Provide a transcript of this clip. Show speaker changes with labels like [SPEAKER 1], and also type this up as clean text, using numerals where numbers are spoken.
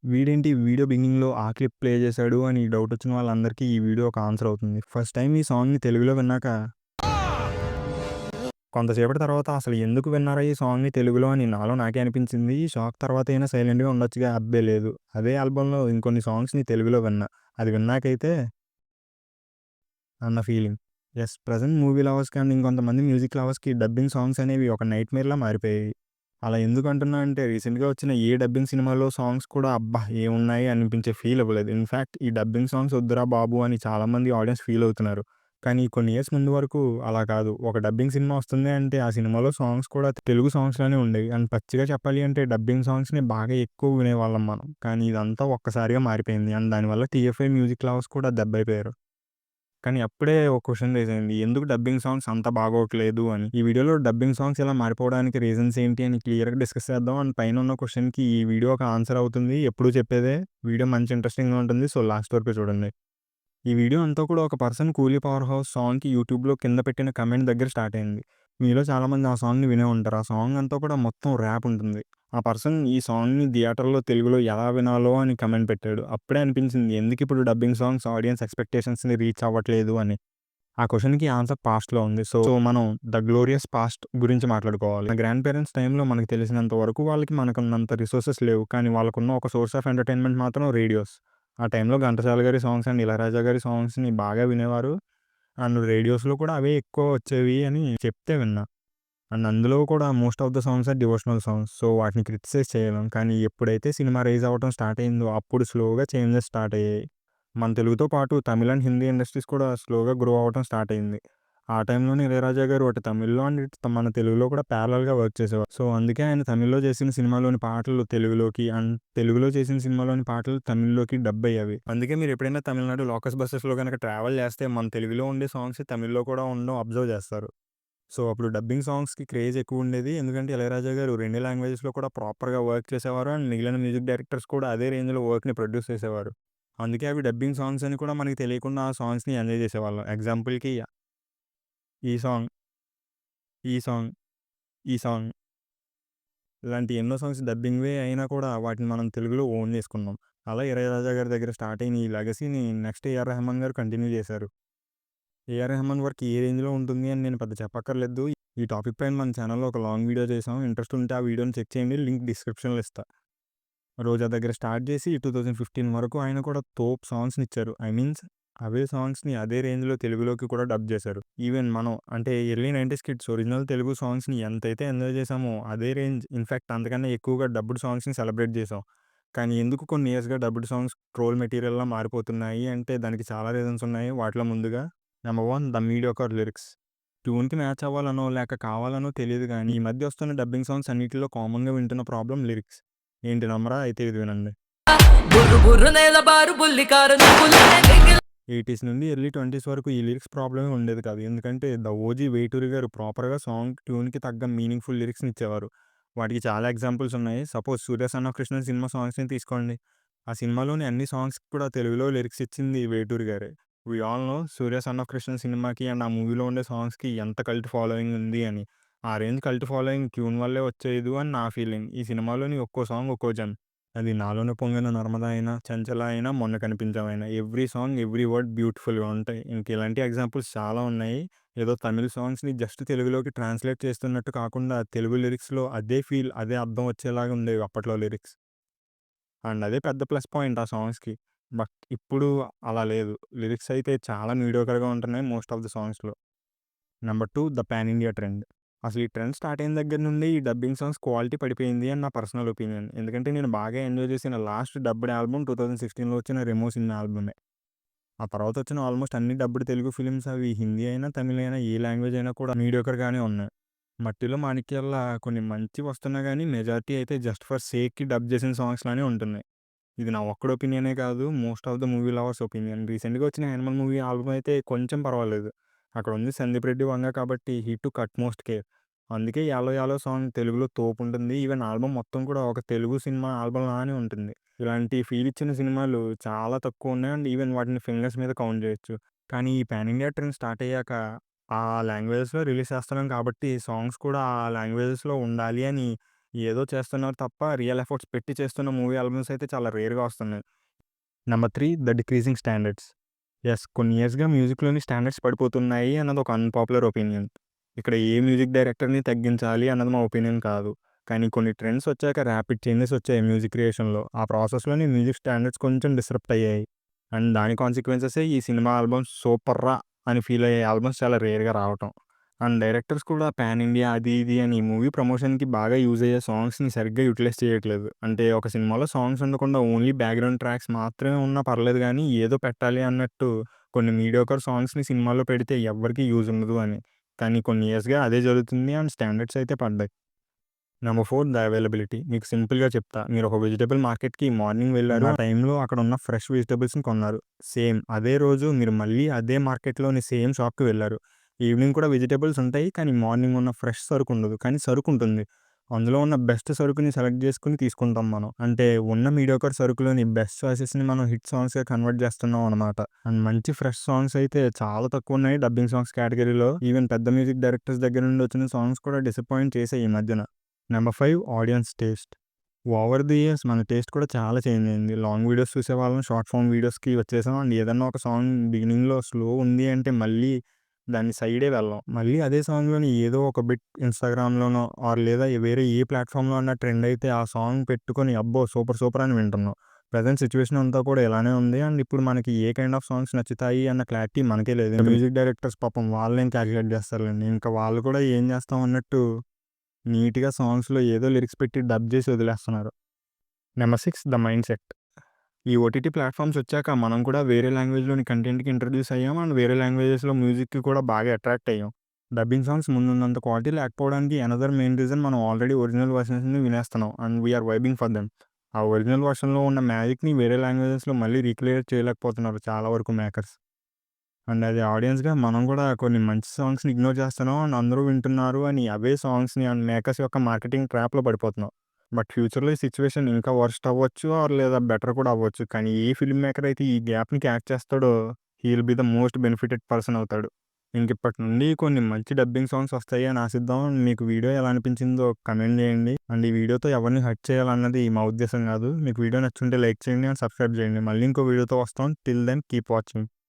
[SPEAKER 1] వీడేంటి వీడియో బిగినింగ్‌లో ఆ క్లిప్ ప్లే చేశాడు అని డౌటొచ్చిన వాళ్ళందరికీ ఈ వీడియో ఒక ఆన్సర్ అవుతుంది. ఫస్ట్ టైమ్ ఈ సాంగ్‌ని తెలుగులో విన్నాక కొంతసేపటి తర్వాత అసలు ఎందుకు విన్నారా ఈ సాంగ్‌ని తెలుగులో అని నాలో నాకే అనిపించింది. ఈ షాక్ తర్వాతైనా సైలెంట్‌గా ఉండొచ్చుగా అబ్బే లేదు. అదే ఆల్బమ్‌లో ఇంకొన్ని సాంగ్స్‌ని తెలుగులో విన్నా. అది విన్నాకైతే అన్న ఫీలింగ్. యెస్. ప్రెజెంట్ మూవీ లవర్స్‌కి అండ్ ఇంకొంతమంది మ్యూజిక్ లవర్స్‌కి డబ్బింగ్ సాంగ్స్ అనేవి ఒక నైట్‌మేర్‌లా మారిపోయాయి. అలా ఎందుకంటున్నా అంటే రీసెంట్‌గా వచ్చిన ఏ డబ్బింగ్ సినిమాలో సాంగ్స్ కూడా అబ్బా! ఏమున్నాయి అనిపించే ఫీల్ ఇవ్వలేదు. ఇన్‌ఫాక్ట్ ఈ డబ్బింగ్ సాంగ్స్ వద్దురా బాబు అని చాలామంది ఆడియన్స్ ఫీల్ అవుతున్నారు. కానీ కొన్ని ఇయర్స్ ముందు వరకు అలా కాదు. ఒక డబ్బింగ్ సినిమా వస్తుంది అంటే ఆ సినిమాలో సాంగ్స్ కూడా తెలుగు సాంగ్స్‌లానే ఉండేవి. అండ్ పచ్చిగా చెప్పాలి అంటే డబ్బింగ్ సాంగ్స్‌ని బాగా ఎక్కువ వినేవాళ్ళం మనం. కానీ ఇదంతా ఒక్కసారిగా మారిపోయింది. అండ్ దానివల్ల టీఎఫ్ఐ మ్యూజిక్ లవర్స్ కూడా దెబ్బైపోయారు. కానీ అప్పుడే ఒక క్వెషన్ రైజ్ అయింది. ఎందుకు డబ్బింగ్ సాంగ్స్ అంత బాగోట్లేదు అని. ఈ వీడియోలో డబ్బింగ్ సాంగ్స్ ఇలా మారిపోవడానికి రీజన్స్ ఏంటి అని క్లియర్‌గా డిస్కస్ చేద్దాం. అండ్ పైనున్న క్వెషన్‌కి ఈ వీడియో ఒక ఆన్సర్ అవుతుంది. ఎప్పుడూ చెప్పేదే. వీడియో మంచి ఇంట్రెస్టింగ్‌గా ఉంటుంది. సో, లాస్ట్ వరకు చూడండి. ఈ వీడియో అంతా కూడా ఒక పర్సన్ 'కూలీ పవర్ హౌస్' సాంగ్‌కి యూట్యూబ్‌లో కింద పెట్టిన కామెంట్ దగ్గర స్టార్ట్ అయింది. మీలో చాలామంది ఆ సాంగ్‌ని వినే ఉంటారు. ఆ సాంగ్ అంతా కూడా మొత్తం ర్యాప్ ఉంటుంది. ఆ పర్సన్ ఈ సాంగ్‌ని థియేటర్‌లో తెలుగులో ఎలా వినాలో అని కామెంట్ పెట్టాడు. అప్పుడే అనిపించింది ఎందుకిప్పుడు డబ్బింగ్ సాంగ్స్ ఆడియన్స్ ఎక్స్‌పెక్టేషన్స్‌ని రీచ్ అవ్వట్లేదు అని. ఆ క్వెషన్‌కి ఆన్సర్ పాస్ట్‌లో ఉంది. సో, మనం 'ద గ్లోరియస్ పాస్ట్' గురించి మాట్లాడుకోవాలి. మన గ్రాండ్ పేరెంట్స్ టైమ్‌లో మనకు తెలిసినంత వరకు వాళ్ళకి మనకున్నంత రిసోర్సెస్ లేవు. కానీ వాళ్ళకున్న ఒక సోర్స్ ఆఫ్ ఎంటర్‌టైన్‌మెంట్ మాత్రం రేడియోస్. ఆ టైంలో ఘంటసాల గారి సాంగ్స్ అండ్ ఇళయరాజా గారి సాంగ్స్‌ని బాగా వినేవారు. అండ్ రేడియోస్‌లో కూడా అవే ఎక్కువ వచ్చేవి అని చెప్తే విన్నా. అండ్ అందులో కూడా most of the songs are devotional songs. So, వాటిని క్రిటిసైజ్ చేయలేం. కానీ ఎప్పుడైతే సినిమా రైజ్ అవ్వడం స్టార్ట్ అయిందో అప్పుడు స్లోగా చేంజెస్ స్టార్ట్ అయ్యాయి. మన తెలుగుతో పాటు తమిళ్ అండ్ హిందీ ఇండస్ట్రీస్ కూడా స్లోగా గ్రో అవ్వడం స్టార్ట్ అయింది. ఆ టైంలోనే ఇళయరాజా గారు అటు తమిళ్‌లో అండ్ ఇటు మన తెలుగులో కూడా ప్యారలల్‌గా వర్క్ చేసేవారు. సో, అందుకే ఆయన తమిళ్‌లో చేసిన సినిమాలోని పాటలు తెలుగులోకి అండ్ తెలుగులో చేసిన సినిమాలోని పాటలు తమిళ్‌లోకి డబ్ అయ్యేవి. అందుకే మీరు ఎప్పుడైనా తమిళనాడు లోకస్ బసెస్‌లో గనక ట్రావెల్ చేస్తే మన తెలుగులో ఉండే సాంగ్స్ తమిళ్‌లో కూడా ఉండడం అబ్జర్వ్ చేస్తారు. సో, అప్పుడు డబ్బింగ్ సాంగ్స్‌కి క్రేజ్ ఎక్కువుండేది. ఎందుకంటే 'ఇళయరాజా' గారు 2 లాంగ్వేజెస్‌లో కూడా ప్రాపర్‌గా వర్క్ చేసేవారు. అండ్ మిగిలిన మ్యూజిక్ డైరెక్టర్స్ కూడా అదే రేంజ్‌లో వర్క్‌ని ప్రొడ్యూస్ చేసేవారు. అందుకే అవి డబ్బింగ్ సాంగ్స్ అని కూడా మనకి తెలియకుండా ఆ సాంగ్స్‌ని ఎంజాయ్ చేసేవాళ్ళం. ఎగ్జాంపుల్‌కి ఈ సాంగ్, ఈ సాంగ్, ఈ సాంగ్ ఇలాంటి ఎన్నో సాంగ్స్ డబ్బింగ్‌వే అయినా కూడా వాటిని మనం తెలుగులో ఓన్ చేసుకున్నాం. అలా 'ఇళయరాజా' గారి దగ్గర స్టార్ట్ అయిన ఈ లెగసీని నెక్స్ట్ 'ఏఆర్ రెహమాన్' గారు కంటిన్యూ చేశారు. 'ఏఆర్ రెహమాన్' వర్క్ ఏ రేంజ్‌లో ఉంటుంది అని నేను పెద్ద చెప్పక్కర్లేదు. ఈ టాపిక్ పైన మన ఛానెల్‌లో ఒక లాంగ్ వీడియో చేసాం. ఇంట్రెస్ట్ ఉంటే ఆ వీడియోని చెక్ చేయండి. లింక్ డిస్క్రిప్షన్‌లో ఇస్తా. 'రోజా' దగ్గర స్టార్ట్ చేసి 2015 వరకు ఆయన కూడా తోపు సాంగ్స్‌నిచ్చారు. ఐ మీన్స్ అవే సాంగ్స్‌ని అదే రేంజ్‌లో తెలుగులోకి కూడా డబ్ చేశారు. ఈవెన్ మనం అంటే ఎర్లీ 90స్ కిడ్స్ ఒరిజినల్ తెలుగు సాంగ్స్‌ని ఎంతైతే ఎంజాయ్ చేసామో అదే రేంజ్ ఇన్‌ఫాక్ట్ అంతకన్నా ఎక్కువగా డబ్బుడ్ సాంగ్స్‌ని సెలబ్రేట్ చేసాం. కానీ ఎందుకు కొన్ని ఇయర్స్‌గా డబ్బుడ్ సాంగ్స్ ట్రోల్ మెటీరియల్‌లా మారిపోతున్నాయి అంటే దానికి చాలా రీజన్స్ ఉన్నాయి. వాటిలో ముందుగా నంబర్ 1 ద మీడియోకర్ లిరిక్స్. ట్యూన్‌కి మ్యాచ్ అవ్వాలనో, లేక కావాలనో తెలీదు గానీ, ఈ మధ్య వస్తున్న డబ్బింగ్ సాంగ్స్ అన్నిటిలో కామన్‌గా వింటున్న ప్రాబ్లమ్ లిరిక్స్. ఏంటి నమ్మరా? అయితే ఇది వినండి.
[SPEAKER 2] బుర్రు బుర్రు నేల బారు బుల్లి కారు నువ్వులనే దిగిల
[SPEAKER 1] 80స్ నుండి ఎర్లీ 20స్ వరకు ఈ లిరిక్స్ ప్రాబ్లమే ఉండేది కాదు. ఎందుకంటే ద ఓజీ వేటూరి గారు ప్రాపర్‌గా సాంగ్ ట్యూన్‌కి తగ్గ మీనింగ్‌ఫుల్ లిరిక్స్‌ని ఇచ్చేవారు. వాటికి చాలా ఎగ్జాంపుల్స్ ఉన్నాయి. Suppose 'Surya son of Krishna' సినిమా సాంగ్స్‌ని తీసుకోండి. ఆ సినిమాలోని అన్ని సాంగ్స్‌కి కూడా తెలుగులో లిరిక్స్ ఇచ్చింది వేటూరి గారే. We all know 'Surya son of Krishna' సినిమాకి అండ్ ఆ మూవీలో ఉండే సాంగ్స్‌కి ఎంత కల్ట్ ఫాలోయింగ్ ఉంది అని. ఆ రేంజ్ కల్ట్ ఫాలోయింగ్ ట్యూన్ వల్లే వచ్చేదు అని నా ఫీలింగ్. ఈ సినిమాలోని ఒక్కో సాంగ్ ఒక్కో జెమ్. అది 'నాలోన పొంగిన నర్మదా' అయినా, 'చంచల' అయినా, 'మొన్న కనిపించావైనా' ఎవ్రీ సాంగ్, ఎవ్రీ వర్డ్ బ్యూటిఫుల్‌గా ఉంటాయి. ఇంక ఇలాంటి ఎగ్జాంపుల్స్ చాలా ఉన్నాయి. ఏదో తమిళ్ సాంగ్స్‌ని జస్ట్ తెలుగులోకి ట్రాన్స్‌లేట్ చేస్తున్నట్టు కాకుండా తెలుగు లిరిక్స్‌లో అదే ఫీల్, అదే అర్థం వచ్చేలాగా ఉండేవి అప్పట్లో లిరిక్స్. అండ్ అదే పెద్ద ప్లస్ పాయింట్ ఆ సాంగ్స్‌కి. బట్ ఇప్పుడు అలా లేదు. లిరిక్స్ అయితే చాలా మీడియోకర్‌గా ఉంటున్నాయి మోస్ట్ ఆఫ్ ది సాంగ్స్‌లో. Number 2 the pan India trend. అసలు ఈ ట్రెండ్ స్టార్ట్ అయిన దగ్గర నుండి ఈ డబ్బింగ్ సాంగ్స్ క్వాలిటీ పడిపోయింది అని నా పర్సనల్ ఒపీనియన్. ఎందుకంటే నేను బాగా ఎంజాయ్ చేసిన లాస్ట్ డబ్బుడ్ ఆల్బమ్ 2016లో వచ్చిన 'రెమో' సినిమా ఆల్బమే. ఆ తర్వాత వచ్చిన ఆల్మోస్ట్ అన్ని డబ్బుడ్ తెలుగు ఫిల్మ్స్ అవి హిందీ అయినా, తమిళ్ అయినా ఏ లాంగ్వేజ్ అయినా కూడా మీడియోకర్‌గానే ఉన్నాయి. 'మట్టిలో మాణిక్యాల్లా' కొన్ని మంచివి వస్తున్నా గానీ మెజారిటీ అయితే జస్ట్ ఫర్ సేక్‌కి డబ్ చేసిన సాంగ్స్ లానే ఉంటున్నాయి. ఇది నా ఒక్కడి ఒపీనియనే కాదు. Most of the movie lovers opinion. రీసెంట్‌గా వచ్చిన 'యానిమల్' మూవీ ఆల్బమ్ అయితే కొంచెం పర్వాలేదు. అక్కడ ఉంది సందీప్ రెడ్డి వంగ కాబట్టి హీ టుక్ అట్‌మోస్ట్ కేర్. అందుకే 'యాలో యాలో' సాంగ్ తెలుగులో తోపుంటుంది. ఈవెన్ ఆల్బమ్ మొత్తం కూడా ఒక తెలుగు సినిమా ఆల్బమ్ లానే ఉంటుంది. ఇలాంటి ఫీల్ ఇచ్చిన సినిమాలు చాలా తక్కువ ఉన్నాయి. అండ్ ఈవెన్ వాటిని ఫింగర్స్ మీద కౌంట్ చేయొచ్చు. కానీ ఈ పాన్ ఇండియా ట్రెండ్ స్టార్ట్ అయ్యాక ఆ లాంగ్వేజెస్‌లో రిలీజ్ చేస్తున్నాం కాబట్టి సాంగ్స్ కూడా ఆ లాంగ్వేజెస్‌లో ఉండాలి అని ఏదో చేస్తున్నారు తప్ప రియల్ ఎఫర్ట్స్ పెట్టి చేస్తున్న మూవీ ఆల్బమ్స్ అయితే చాలా రేర్‌గా వస్తున్నాయి. Number 3 the decreasing standards. Yes, కొన్ని ఇయర్స్‌గా మ్యూజిక్‌లోని స్టాండర్డ్స్ పడిపోతున్నాయి అన్నది ఒక అన్‌పాపులర్ ఒపీనియన్. ఇక్కడ ఏ మ్యూజిక్ డైరెక్టర్‌ని తగ్గించాలి అన్నది మా ఒపీనియన్ కాదు. కానీ కొన్ని ట్రెండ్స్ వచ్చాక ర్యాపిడ్ చేంజెస్ వచ్చాయి మ్యూజిక్ క్రియేషన్‌లో. ఆ ప్రాసెస్‌లోని మ్యూజిక్ స్టాండర్డ్స్ కొంచెం డిస్రప్ట్ అయ్యాయి. అండ్ దాని కాన్సిక్వెన్సెసే ఈ సినిమా ఆల్బమ్స్ సూపర్‌రా అని ఫీల్ అయ్యే ఆల్బమ్స్ చాలా రేర్‌గా రావటం. అండ్ డైరెక్టర్స్ కూడా పాన్ ఇండియా అది ఇది అని మూవీ ప్రమోషన్‌కి బాగా యూజ్ అయ్యే సాంగ్స్‌ని సరిగ్గా యుటిలైజ్ చేయట్లేదు. అంటే ఒక సినిమాలో సాంగ్స్ ఉండకుండా ఓన్లీ బ్యాక్‌గ్రౌండ్ ట్రాక్స్ మాత్రమే ఉన్నా పర్లేదు గానీ, ఏదో పెట్టాలి అన్నట్టు కొన్ని మీడియోకర్ సాంగ్స్‌ని సినిమాలో పెడితే ఎవ్వరికీ యూజ్ ఉండదు అని. కానీ కొన్ని ఇయర్స్‌గా అదే జరుగుతుంది అండ్ స్టాండర్డ్స్ అయితే పడ్డాయి. Number 4 the availability. మీకు సింపుల్‌గా చెప్తా. మీరు ఒక వెజిటబుల్ మార్కెట్‌కి మార్నింగ్ వెళ్లారు. ఆ టైంలో అక్కడ ఉన్న ఫ్రెష్ వెజిటబుల్స్‌ని కొన్నారు. సేమ్ అదే రోజు మీరు మళ్ళీ అదే మార్కెట్‌లోని సేమ్ షాప్‌కి వెళ్లారు. ఈవినింగ్ కూడా వెజిటబుల్స్ ఉంటాయి. కానీ మార్నింగ్ ఉన్న ఫ్రెష్ సరుకు ఉండదు. కానీ సరుకు ఉంటుంది. అందులో ఉన్న బెస్ట్ సరుకుని సెలెక్ట్ చేసుకొని తీసుకుంటాం మనం. అంటే ఉన్న మీడియోకర్ సరుకులోని బెస్ట్ చాయిసెస్‌ని మనం హిట్ సాంగ్స్‌గా కన్వర్ట్ చేస్తున్నాం అనమాట. అండ్ మంచి ఫ్రెష్ సాంగ్స్ అయితే చాలా తక్కువ ఉన్నాయి డబ్బింగ్ సాంగ్స్ కేటగిరీలో. ఈవెన్ పెద్ద మ్యూజిక్ డైరెక్టర్స్ దగ్గర నుండి వచ్చిన సాంగ్స్ కూడా డిసప్పాయింట్ చేసాయి ఈ మధ్యన. Number 5 audience taste. Over the years మన టేస్ట్ కూడా చాలా చేంజ్ అయింది. లాంగ్ వీడియోస్ చూసేవాళ్ళం షార్ట్ ఫార్మ్ వీడియోస్‌కి వచ్చేసాం. అండ్ ఏదన్నా ఒక సాంగ్ బిగినింగ్‌లో స్లో ఉంది అంటే మళ్ళీ దాని సైడే వెళ్ళం. మళ్ళీ అదే సాంగ్‌లోని ఏదో ఒక బిట్ ఇన్‌స్టాగ్రామ్‌లోనో లేదా వేరే ఏ ప్లాట్‌ఫామ్‌లో అన్నా ట్రెండ్ అయితే ఆ సాంగ్ పెట్టుకొని అబ్బో! సూపర్ సూపర్ అని వింటున్నాం. ప్రెజెంట్ సిట్యుయేషన్ అంతా కూడా ఇలానే ఉంది. అండ్ ఇప్పుడు మనకి ఏ కైండ్ ఆఫ్ సాంగ్స్ నచ్చుతాయి అన్న క్లారిటీ మనకే లేదు. ఇంకా మ్యూజిక్ డైరెక్టర్స్ పాపం వాళ్ళేం కాలిక్యులేట్ చేస్తారులెండి. ఇంకా వాళ్ళు కూడా ఏం చేస్తాం అన్నట్టు నీట్‌గా సాంగ్స్‌లో ఏదో లిరిక్స్ పెట్టి డబ్ చేసి వదిలేస్తున్నారు. Number 6 the mind set. ఈ ఓటీటీ ప్లాట్‌ఫార్మ్స్ వచ్చాక మనం కూడా వేరే లాంగ్వేజ్‌లోని కంటెంట్‌కి ఇంట్రొడ్యూస్ అయ్యాం. అండ్ వేరే లాంగ్వేజెస్‌లో మ్యూజిక్‌కి కూడా బాగా అట్రాక్ట్ అయ్యాం. డబ్బింగ్ సాంగ్స్ ముందున్నంత క్వాలిటీ లేకపోవడానికి అనదర్ మెయిన్ రీజన్ మనం ఆల్రెడీ ఒరిజినల్ వర్షన్స్‌ని వినేస్తున్నాం. And we are vibing for them. ఆ ఒరిజినల్ వర్షన్‌లో ఉన్న మ్యాజిక్‌ని వేరే లాంగ్వేజెస్‌లో మళ్ళీ రీక్రియేట్ చేయలేకపోతున్నారు చాలా వరకు మేకర్స్. అండ్ అది ఆడియన్స్‌గా మనం కూడా కొన్ని మంచి సాంగ్స్‌ని ఇగ్నోర్ చేస్తున్నాం. అండ్ అందరూ వింటున్నారు అని అవే సాంగ్స్‌ని అండ్ మేకర్స్ యొక్క మార్కెటింగ్ ట్రాప్‌లో పడిపోతున్నాం. బట్ ఫ్యూచర్‌లో ఈ సిట్యుయేషన్ ఇంకా వర్స్ట్ అవ్వచ్చు లేదా బెటర్ కూడా అవ్వచ్చు. కానీ ఏ ఫిల్మ్ మేకర్ అయితే ఈ గ్యాప్‌ని క్యాచ్ చేస్తాడో he will be the most benefited person అవుతాడు. ఇంకిప్పటి నుండి కొన్ని మంచి డబ్బింగ్ సాంగ్స్ వస్తాయి అని ఆశిద్దాం. మీకు వీడియో ఎలా అనిపించిందో కమెంట్ చేయండి. అండ్ ఈ వీడియోతో ఎవరిని హర్ట్ చేయాలన్నది మా ఉద్దేశం కాదు. మీకు వీడియో నచ్చుంటే లైక్ చేయండి అండ్ సబ్స్క్రైబ్ చేయండి. మళ్ళీ ఇంకో వీడియోతో వస్తాం. Till then keep watching.